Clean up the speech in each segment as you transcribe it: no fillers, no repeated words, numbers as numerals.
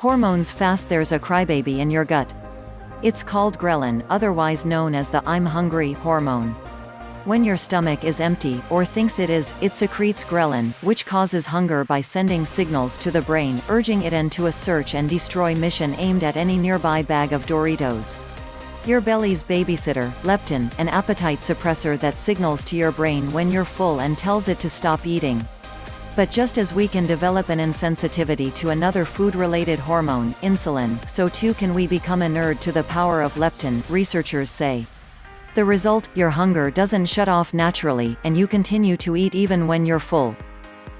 Hormones fast. There's a crybaby in your gut. It's called ghrelin, otherwise known as the "I'm hungry" hormone. When your stomach is empty, or thinks it is, it secretes ghrelin, which causes hunger by sending signals to the brain, urging it into a search and destroy mission aimed at any nearby bag of Doritos. Your belly's babysitter, leptin, an appetite suppressor that signals to your brain when you're full and tells it to stop eating. But just as we can develop an insensitivity to another food-related hormone, insulin, so too can we become inured to the power of leptin, researchers say. The result, your hunger doesn't shut off naturally, and you continue to eat even when you're full.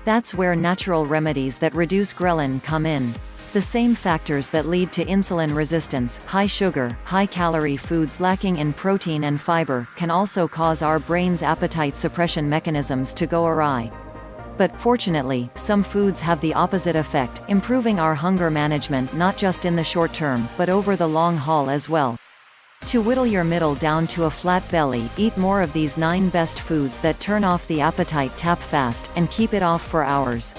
That's where natural remedies that reduce ghrelin come in. The same factors that lead to insulin resistance, high sugar, high-calorie foods lacking in protein and fiber, can also cause our brain's appetite suppression mechanisms to go awry. But, fortunately, some foods have the opposite effect, improving our hunger management not just in the short term, but over the long haul as well. To whittle your middle down to a flat belly, eat more of these 9 best foods that turn off the appetite tap fast, and keep it off for hours.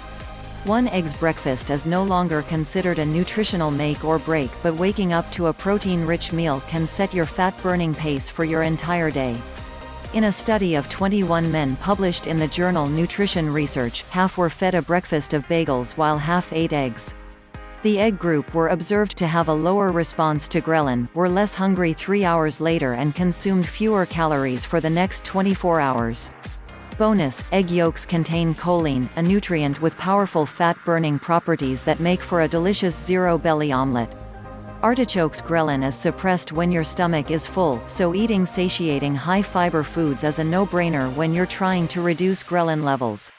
1 Eggs. Breakfast is no longer considered a nutritional make or break, but waking up to a protein-rich meal can set your fat-burning pace for your entire day. In a study of 21 men published in the journal Nutrition Research, half were fed a breakfast of bagels while half ate eggs. The egg group were observed to have a lower response to ghrelin, were less hungry 3 hours later and consumed fewer calories for the next 24 hours. Bonus, egg yolks contain choline, a nutrient with powerful fat-burning properties that make for a delicious zero-belly omelette. Artichokes. Ghrelin is suppressed when your stomach is full, so eating satiating high-fiber foods is a no-brainer when you're trying to reduce ghrelin levels.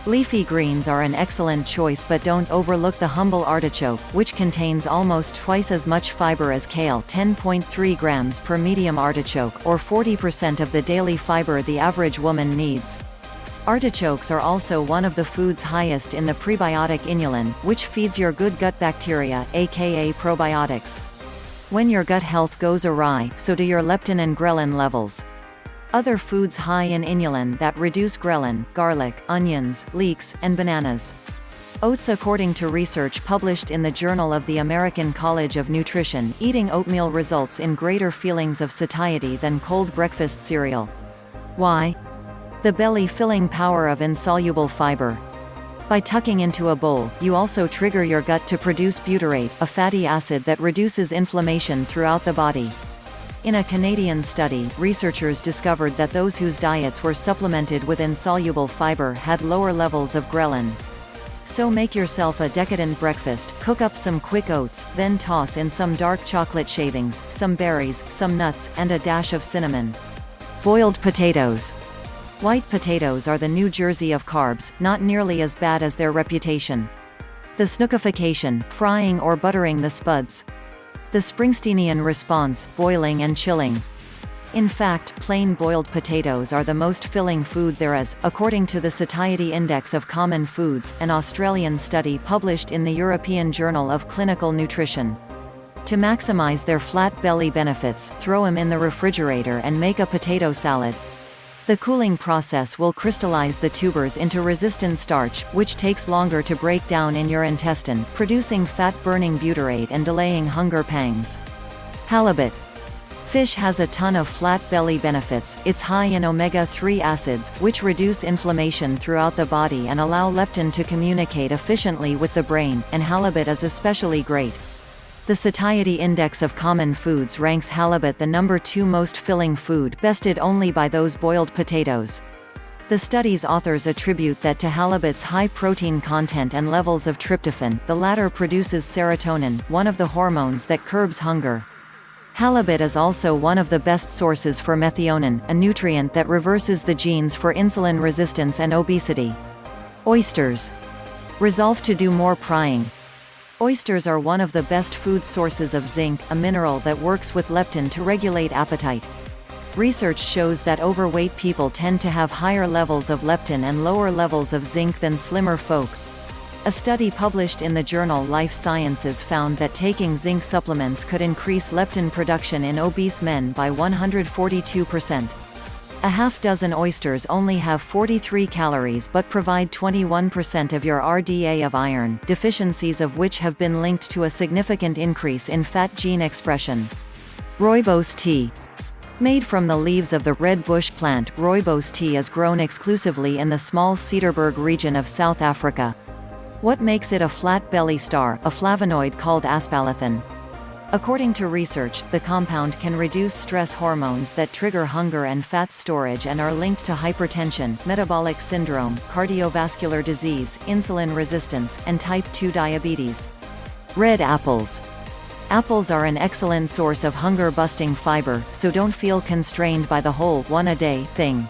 Leafy greens are an excellent choice, but don't overlook the humble artichoke, which contains almost twice as much fiber as kale, 10.3 grams per medium artichoke, or 40% of the daily fiber the average woman needs. Artichokes are also one of the foods highest in the prebiotic inulin, which feeds your good gut bacteria, aka probiotics. When your gut health goes awry, so do your leptin and ghrelin levels. Other foods high in inulin that reduce ghrelin: garlic, onions, leeks, and bananas. Oats. According to research published in the Journal of the American College of Nutrition, eating oatmeal results in greater feelings of satiety than cold breakfast cereal. Why? The belly-filling power of insoluble fiber. By tucking into a bowl, you also trigger your gut to produce butyrate, a fatty acid that reduces inflammation throughout the body. In a Canadian study, researchers discovered that those whose diets were supplemented with insoluble fiber had lower levels of ghrelin. So make yourself a decadent breakfast, cook up some quick oats, then toss in some dark chocolate shavings, some berries, some nuts, and a dash of cinnamon. Boiled potatoes. White potatoes are the New Jersey of carbs, not nearly as bad as their reputation. The snookification, frying or buttering the spuds. The Springsteenian response, boiling and chilling. In fact, plain boiled potatoes are the most filling food there is, according to the Satiety Index of Common Foods, an Australian study published in the European Journal of Clinical Nutrition. To maximize their flat belly benefits, throw them in the refrigerator and make a potato salad. The cooling process will crystallize the tubers into resistant starch, which takes longer to break down in your intestine, producing fat-burning butyrate and delaying hunger pangs. Halibut. Fish has a ton of flat belly benefits. It's high in omega-3 acids, which reduce inflammation throughout the body and allow leptin to communicate efficiently with the brain, and halibut is especially great. The Satiety Index of Common Foods ranks halibut the number 2 most filling food, bested only by those boiled potatoes. The study's authors attribute that to halibut's high protein content and levels of tryptophan. The latter produces serotonin, one of the hormones that curbs hunger. Halibut is also one of the best sources for methionine, a nutrient that reverses the genes for insulin resistance and obesity. Oysters. Resolve to do more prying. Oysters are one of the best food sources of zinc, a mineral that works with leptin to regulate appetite. Research shows that overweight people tend to have higher levels of leptin and lower levels of zinc than slimmer folk. A study published in the journal Life Sciences found that taking zinc supplements could increase leptin production in obese men by 142%. A half dozen oysters only have 43 calories but provide 21% of your RDA of iron, deficiencies of which have been linked to a significant increase in fat gene expression. Rooibos tea. Made from the leaves of the red bush plant, rooibos tea is grown exclusively in the small Cedarburg region of South Africa. What makes it a flat belly star? A flavonoid called aspalathin. According to research, the compound can reduce stress hormones that trigger hunger and fat storage and are linked to hypertension, metabolic syndrome, cardiovascular disease, insulin resistance, and type 2 diabetes. Red apples. Apples are an excellent source of hunger-busting fiber, so don't feel constrained by the whole one-a-day thing.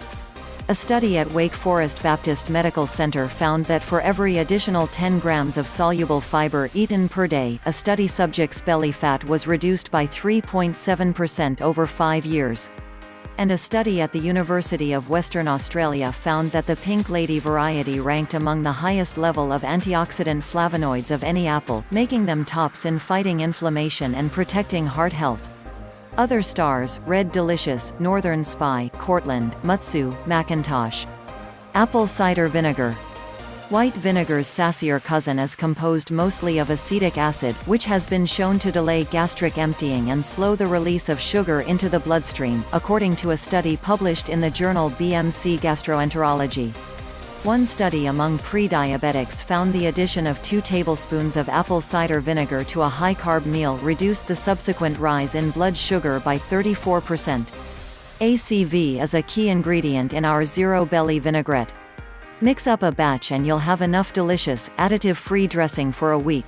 A study at Wake Forest Baptist Medical Center found that for every additional 10 grams of soluble fiber eaten per day, a study subject's belly fat was reduced by 3.7% over 5 years. And a study at the University of Western Australia found that the Pink Lady variety ranked among the highest level of antioxidant flavonoids of any apple, making them tops in fighting inflammation and protecting heart health. Other stars: Red Delicious, Northern Spy, Cortland, Mutsu, Macintosh. Apple cider vinegar. White vinegar's sassier cousin is composed mostly of acetic acid, which has been shown to delay gastric emptying and slow the release of sugar into the bloodstream, according to a study published in the journal BMC Gastroenterology. One study among pre-diabetics found the addition of 2 tablespoons of apple cider vinegar to a high-carb meal reduced the subsequent rise in blood sugar by 34%. ACV is a key ingredient in our Zero Belly vinaigrette. Mix up a batch and you'll have enough delicious, additive-free dressing for a week.